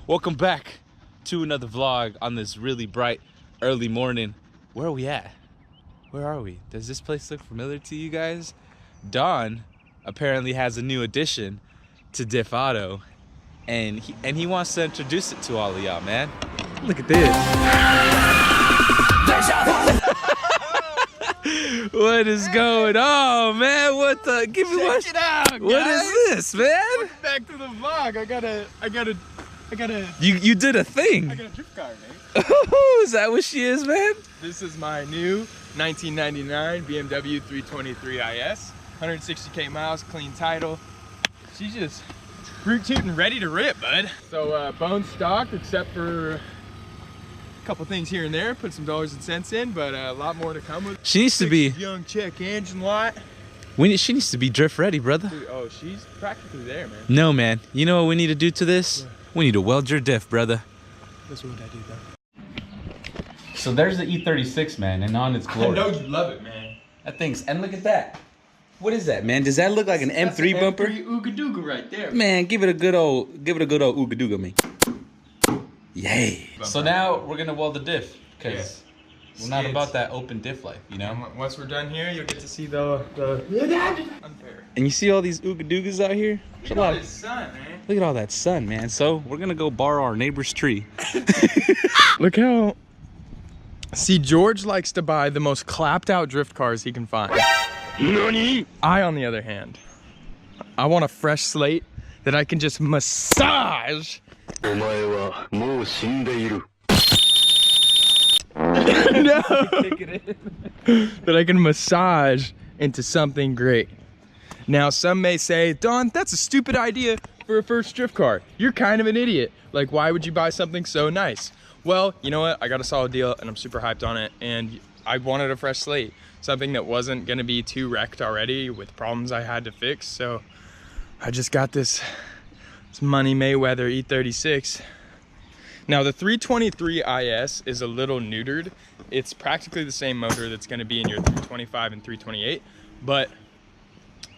Welcome back to another vlog on this really bright early morning. Where are we at? Where are we? Does this place look familiar to you guys? Don apparently has a new addition to Diff Auto, and he wants to introduce it to all of y'all, man. Look at this. What is going on, man? What the? Give me one. Check it out, guys. What is this, man? Welcome back to the vlog. I gotta. You did a thing. I got a drift car, mate. Is that what she is, man? This is my new 1999 BMW 323 IS. 160K miles, clean title. She's just root tootin' ready to rip, bud. So bone stock, except for a couple things here and there. Put some dollars and cents in, but a lot more to come with. She needs to be young check engine light. She needs to be drift ready, brother. Dude, oh, she's practically there, man. No, man. You know what we need to do to this? Yeah. We need to weld your diff, brother. That's what I do, though. So there's the E36, man, and on its glory. I know you love it, man. That thing's, and look at that. What is that, man? Does that look like an M3 bumper? M3 Ooga Dooga right there. Man, give it a good old Ooga Dooga, man. Yay. So now we're gonna weld the diff, because we're not about that open diff life, you know? And once we're done here, you'll get to see the unfair. And you see all these Ooga Doogas out here? Look at all this sun, man. Look at all that sun, man. So we're gonna go borrow our neighbor's tree. Look how... See, George likes to buy the most clapped out drift cars he can find. Nani? I, on the other hand, I want a fresh slate that I can just massage. No. That I can massage into something great. Now, some may say, Don, that's a stupid idea for a first drift car. You're kind of an idiot. Like, why would you buy something so nice? Well, you know what? I got a solid deal and I'm super hyped on it. And I wanted a fresh slate. Something that wasn't gonna be too wrecked already with problems I had to fix. So I just got this Money Mayweather E36. Now the 323 IS is a little neutered. It's practically the same motor that's gonna be in your 325 and 328, but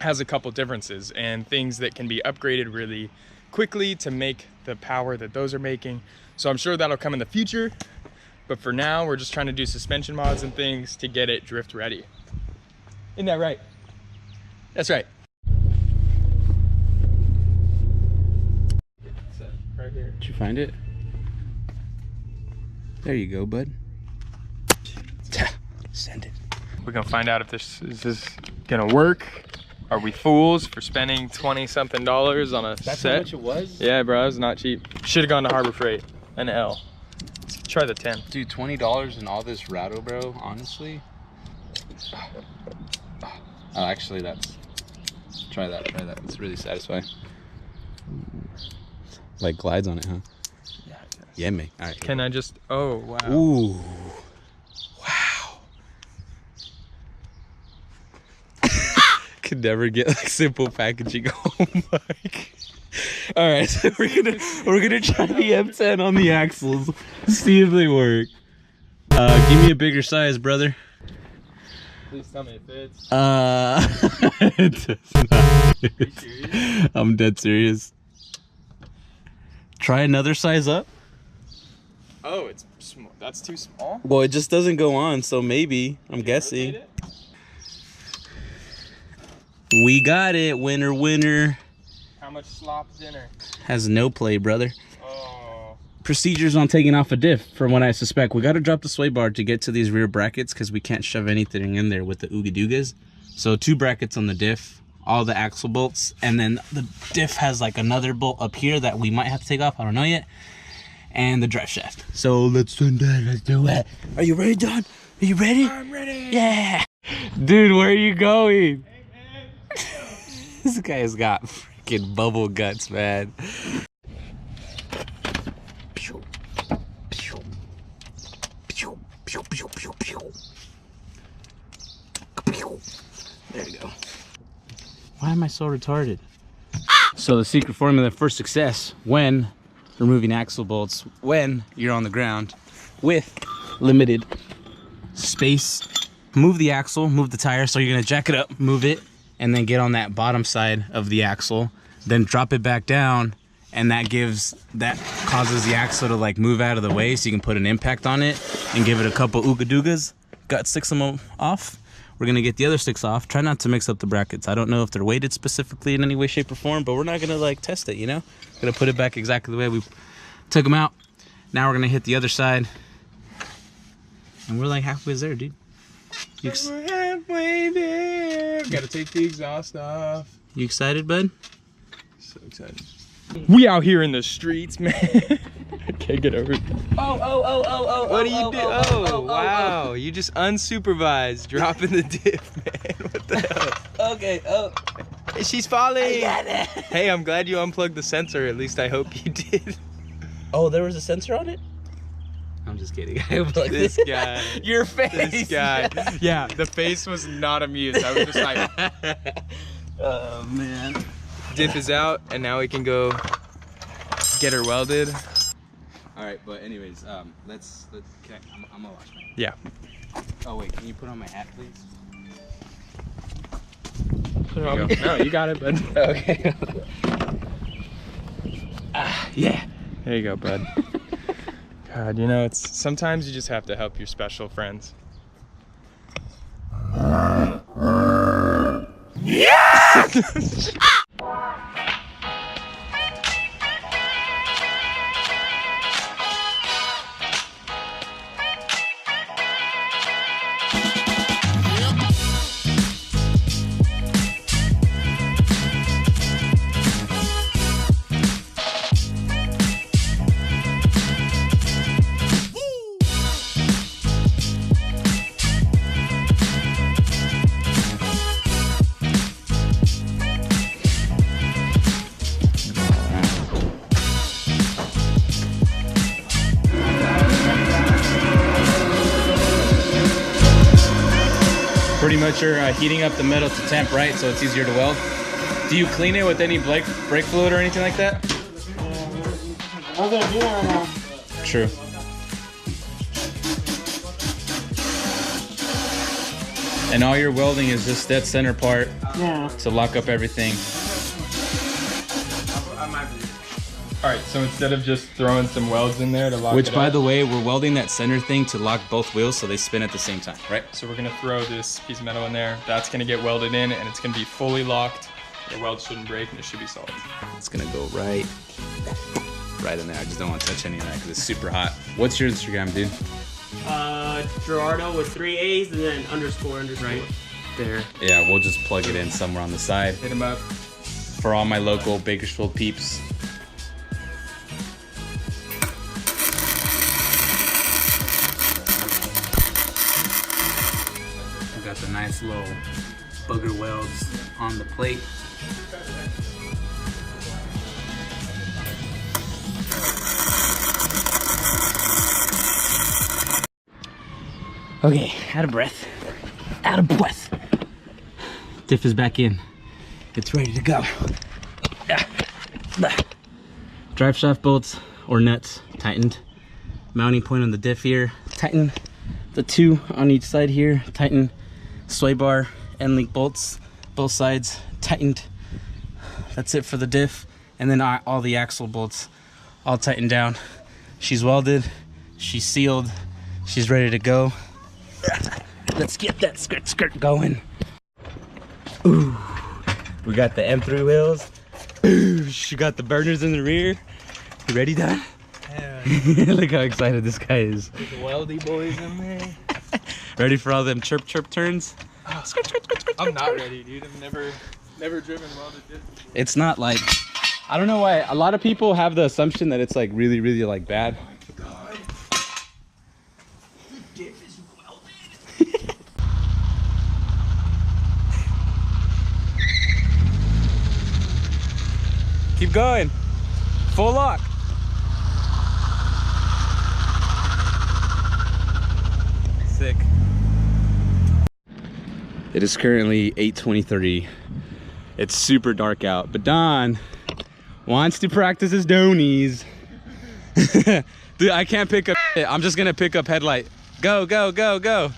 has a couple differences and things that can be upgraded really quickly to make the power that those are making. So I'm sure that'll come in the future, but for now, we're just trying to do suspension mods and things to get it drift ready. Isn't that right? That's right. Right here. Did you find it? There you go, bud. Send it. We're gonna find out if this is gonna work. Are we fools for spending 20-something on a set? That's how much it was? Yeah, bro, it was not cheap. Should have gone to Harbor Freight, an L. Let's try the 10. Dude, $20 and all this Rado, bro, honestly. Oh, actually, try that. It's really satisfying. Like glides on it, huh? Yeah, I guess. Yeah, mate. All right. Can I just, oh, wow. Ooh. Wow. Could never get like simple packaging home, like. All right, so we're gonna try the M10 on the axles, see if they work. Give me a bigger size, brother. Please tell me it fits. It does not fit. Are you serious? I'm dead serious. Try another size up. Oh, it's small. That's too small? Well, it just doesn't go on, so maybe, I'm guessing. We got it, winner. How much slop's in her? Has no play, brother. Oh. Procedures on taking off a diff, from what I suspect. We got to drop the sway bar to get to these rear brackets because we can't shove anything in there with the Ooga Doogas. So 2 brackets on the diff, all the axle bolts, and then the diff has like another bolt up here that we might have to take off. I don't know yet. And the drive shaft. So let's do it. Are you ready, Don? Are you ready? I'm ready. Yeah. Dude, where are you going? This guy's got freaking bubble guts, man. There you go. Why am I so retarded? So the secret formula for success when removing axle bolts when you're on the ground with limited space, move the axle, move the tire. So you're gonna jack it up, move it, and then get on that bottom side of the axle, then drop it back down and that causes the axle to like move out of the way, so you can put an impact on it and give it a couple ooga-doogas. Got 6 of them off. We're gonna get the other 6 off. Try not to mix up the brackets. I don't know if they're weighted specifically in any way, shape, or form, but we're not gonna like test it, you know? Gonna put it back exactly the way we took them out. Now we're gonna hit the other side. And we're like halfway there, dude. We're halfway there. Gotta take the exhaust off. You excited, bud? So excited. We out here in the streets, man. I can't get over it. Oh. What do you do? Oh, wow. You just unsupervised dropping the diff, man. What the hell? Okay, She's falling. I got it. Hey, I'm glad you unplugged the sensor. At least I hope you did. Oh, there was a sensor on it? I'm just kidding. I was like, This guy. your face. This guy. Yeah, the face was not amused. I was just like, oh, man. diff is out, and now we can go get her welded. All right, but anyways, let's I'm gonna wash my hands. Yeah. Oh wait, can you put on my hat, please? No, you got it, bud. Okay. Yeah. There you go, bud. God, you know, it's sometimes you just have to help your special friends. Yes! Pretty much you're heating up the metal to temp, right? So it's easier to weld. Do you clean it with any brake fluid or anything like that? True. And all your welding is just that center part to lock up everything. All right, so instead of just throwing some welds in there to lock Which, it by up, the way, we're welding that center thing to lock both wheels so they spin at the same time, right? so we're gonna throw this piece of metal in there. That's gonna get welded in, and it's gonna be fully locked. Your weld shouldn't break, and it should be solid. It's gonna go right in there. I just don't want to touch any of that because it's super hot. What's your Instagram, dude? Gerardo with 3 A's and then underscore. Right there. Yeah, we'll just plug it in somewhere on the side. Hit him up. For all my local Bakersfield peeps. I've got the nice little booger welds on the plate. Okay, out of breath. Out of breath. Diff is back in. It's ready to go. Drive shaft bolts or nuts tightened. Mounting point on the diff here. Tighten the 2 on each side here. Tighten sway bar end link bolts. Both sides tightened. That's it for the diff. And then all the axle bolts all tightened down. She's welded. She's sealed. She's ready to go. Let's get that skirt going. Ooh, we got the M3 wheels. Ooh, she got the burners in the rear. You ready, Don? Yeah. Look how excited this guy is. The weldy boys in there. Ready for all them chirp turns? I'm not ready, dude. I've never driven welded diff. It's not like, I don't know why. A lot of people have the assumption that it's like really like bad. Keep going. Full lock. Sick. It is currently 8:23. It's super dark out, but Don wants to practice his donies. Dude, I can't pick up shit. I'm just gonna pick up headlight. Go, go, go, go.